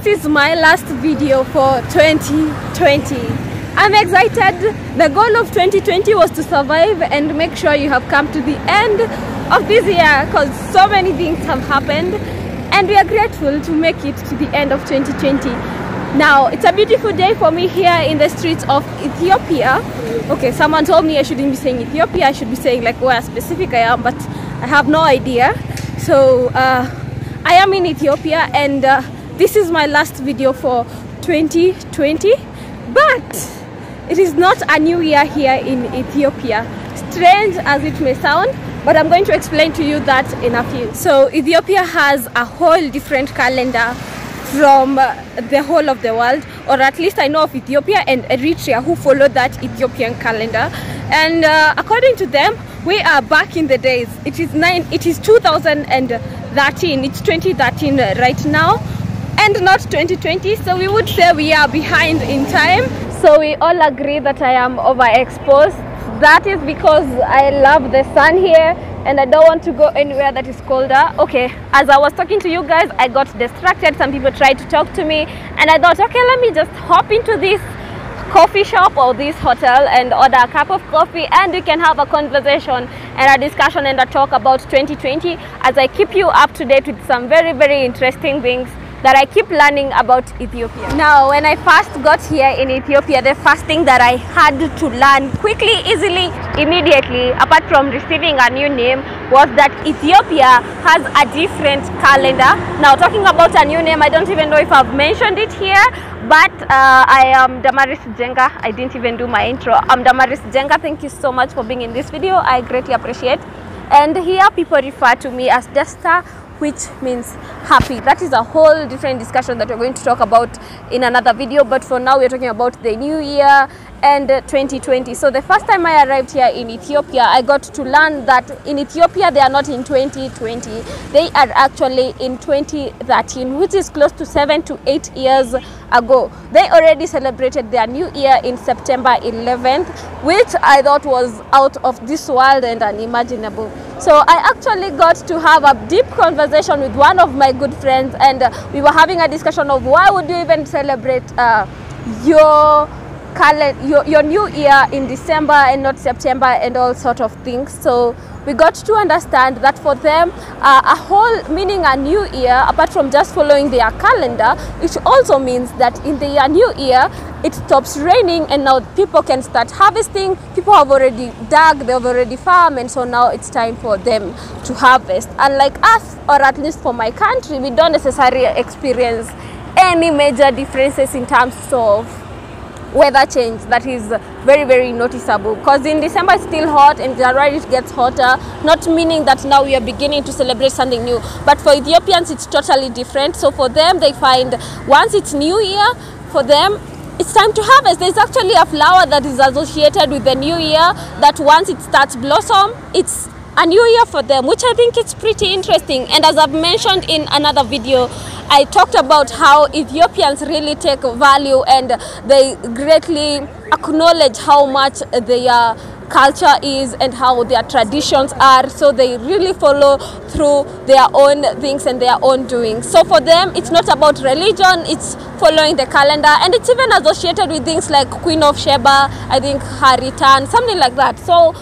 this is my last video for 2020. I'm excited. The goal of 2020 was to survive and make sure you have come to the end of this year, because so many things have happened and we are grateful to make it to the end of 2020. Now, it's a beautiful day for me here in the streets of Ethiopia. Okay, someone told me I shouldn't be saying Ethiopia, I should be saying like where specific I am, but I have no idea. So I am in Ethiopia, and this is my last video for 2020, but it is not a new year here in Ethiopia. Strange as it may sound, but I'm going to explain to you that in a few. So Ethiopia has a whole different calendar from the whole of the world, or at least I know of Ethiopia and Eritrea who follow that Ethiopian calendar. And according to them, we are back in the days. It is 2013. It's 2013 right now, and not 2020. So we would say we are behind in time. So we all agree that I am overexposed. That is because I love the sun here and I don't want to go anywhere that is colder. Okay, as I was talking to you guys, I got distracted. Some people tried to talk to me and I thought, okay, let me just hop into this coffee shop or this hotel and order a cup of coffee, and we can have a conversation and a discussion and a talk about 2020 as I keep you up to date with some very, very interesting things that I keep learning about Ethiopia. Now, when I first got here in Ethiopia, the first thing that I had to learn quickly, easily, immediately, apart from receiving a new name, was that Ethiopia has a different calendar. Now, talking about a new name, I don't even know if I've mentioned it here, but I am damarisnjengayt. I didn't even do my intro. I'm damarisnjengayt. Thank you so much for being in this video. I greatly appreciate. And here people refer to me as Desta, which means happy. That is a whole different discussion that we're going to talk about in another video, but for now we're talking about the new year and 2020. So the first time I arrived here in Ethiopia, I got to learn that in Ethiopia they are not in 2020, they are actually in 2013, which is close to 7 to 8 years ago. They already celebrated their new year in September 11th, which I thought was out of this world and unimaginable. So I actually got to have a deep conversation with one of my good friends, and we were having a discussion of why would you even celebrate your new year in December and not September and all sort of things. So we got to understand that for them, a whole meaning a new year, apart from just following their calendar, it also means that in the new year, it stops raining and now people can start harvesting. People have already dug, they've already farmed, and so now it's time for them to harvest. Unlike us, or at least for my country, we don't necessarily experience any major differences in terms of weather change that is very, very noticeable, because in December it's still hot and January it gets hotter, not meaning that now we are beginning to celebrate something new. But for Ethiopians it's totally different. So for them, they find once it's new year, for them it's time to harvest. There's actually a flower that is associated with the new year that once it starts blossom, it's a new year for them, which I think is pretty interesting. And as I've mentioned in another video, I talked about how Ethiopians really take value and they greatly acknowledge how much their culture is and how their traditions are. So they really follow through their own things and their own doings. So for them, it's not about religion, it's following the calendar, and it's even associated with things like Queen of Sheba, I think her return, something like that. So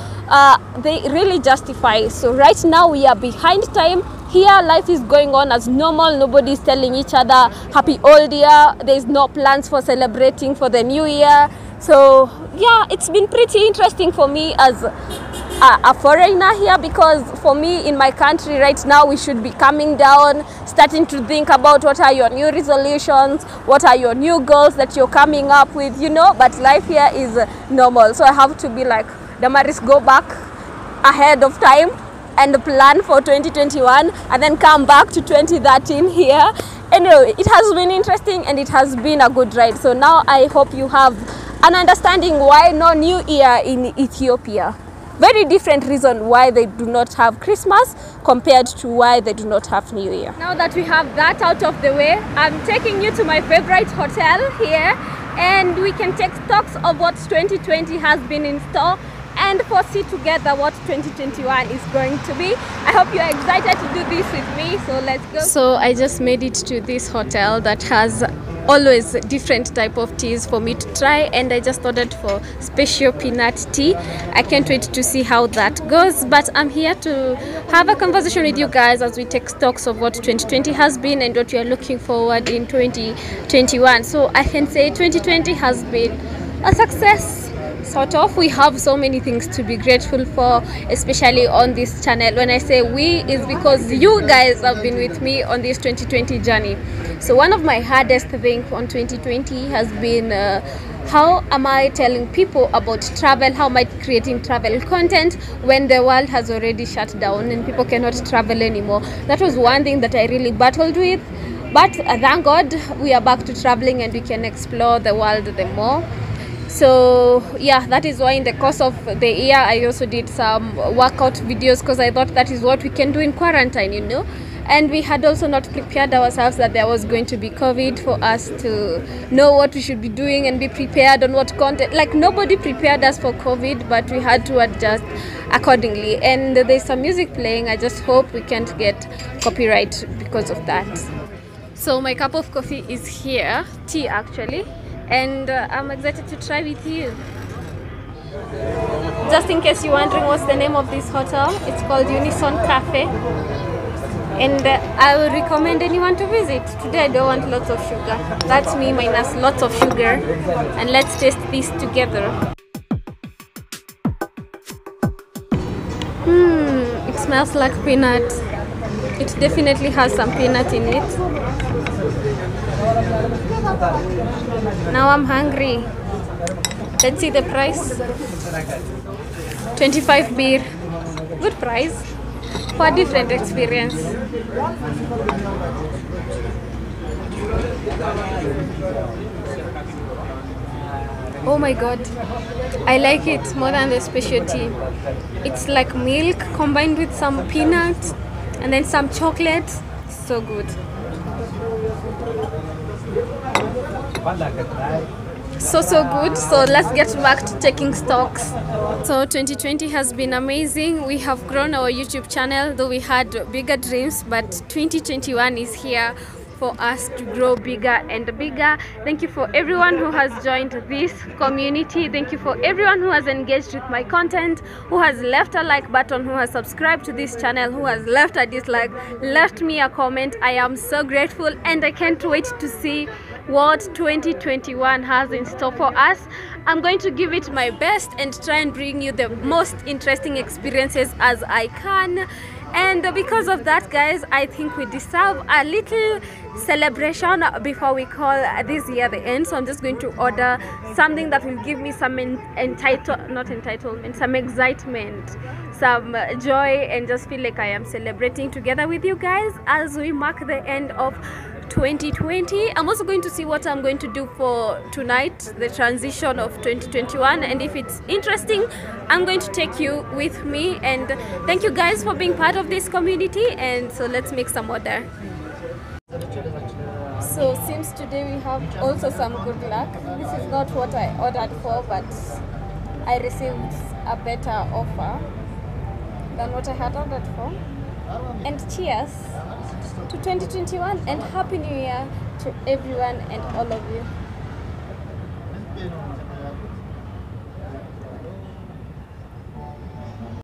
they really justify. So right now we are behind time. Here life is going on as normal. Nobody is telling each other happy old year. There's no plans for celebrating for the new year. So yeah, it's been pretty interesting for me as a foreigner here, because for me in my country right now we should be coming down, starting to think about what are your new resolutions, what are your new goals that you're coming up with, you know, but life here is normal. So I have to be like, Damaris, go back ahead of time and plan for 2021 and then come back to 2013 here. Anyway, it has been interesting and it has been a good ride. So now I hope you have an understanding why no new year in Ethiopia. Very different reason why they do not have Christmas compared to why they do not have New Year. Now that we have that out of the way, I'm taking you to my favorite hotel here, and we can take stocks of what 2020 has been in store. and foresee together what 2021 is going to be. I hope you're excited to do this with me, so let's go. So I just made it to this hotel that has always different type of teas for me to try, and I just ordered for special peanut tea. I can't wait to see how that goes, but I'm here to have a conversation with you guys as we take stocks of what 2020 has been and what we are looking forward in 2021. So I can say 2020 has been a success. Sort of. We have so many things to be grateful for, especially on this channel. When I say we, is because you guys have been with me on this 2020 journey. So one of my hardest things on 2020 has been how am I telling people about travel? How am I creating travel content when the world has already shut down and people cannot travel anymore? That was one thing that I really battled with, but thank God we are back to traveling and we can explore the world the more. So yeah, that is why in the course of the year I also did some workout videos, because I thought that is what we can do in quarantine, you know. And we had also not prepared ourselves that there was going to be COVID for us to know what we should be doing and be prepared on what content. Like, nobody prepared us for COVID, but we had to adjust accordingly. And there's some music playing. I just hope we can't get copyright because of that. So my cup of coffee is here, tea actually, and I'm excited to try with you. Just in case you're wondering what's the name of this hotel, it's called Unison Cafe, and I would recommend anyone to visit. Today I don't want lots of sugar. That's me minus lots of sugar, and let's taste this together. It smells like peanut. It definitely has some peanut in it. Now I'm hungry. Let's see the price. 25 beer. Good price for a different experience. Oh my god, I like it more than the specialty. It's like milk combined with some peanuts and then some chocolate. So good. So good. So let's get back to taking stocks. So 2020 has been amazing. We have grown our YouTube channel, though we had bigger dreams, but 2021 is here for us to grow bigger and bigger. Thank you for everyone who has joined this community. Thank you for everyone who has engaged with my content, who has left a like button, who has subscribed to this channel, who has left a dislike, left me a comment. I am so grateful, and I can't wait to see what 2021 has in store for us. I'm going to give it my best and try and bring you the most interesting experiences as I can. And because of that, guys, I think we deserve a little celebration before we call this year the end. So I'm just going to order something that will give me some some excitement, some joy, and just feel like I am celebrating together with you guys as we mark the end of 2020. I'm also going to see what I'm going to do for tonight, the transition of 2021, and if it's interesting, I'm going to take you with me. And thank you guys for being part of this community. And so let's make some order. So since today we have also some good luck, this is not what I ordered for, but I received a better offer than what I had ordered for. And cheers to 2021 and Happy New Year to everyone and all of you.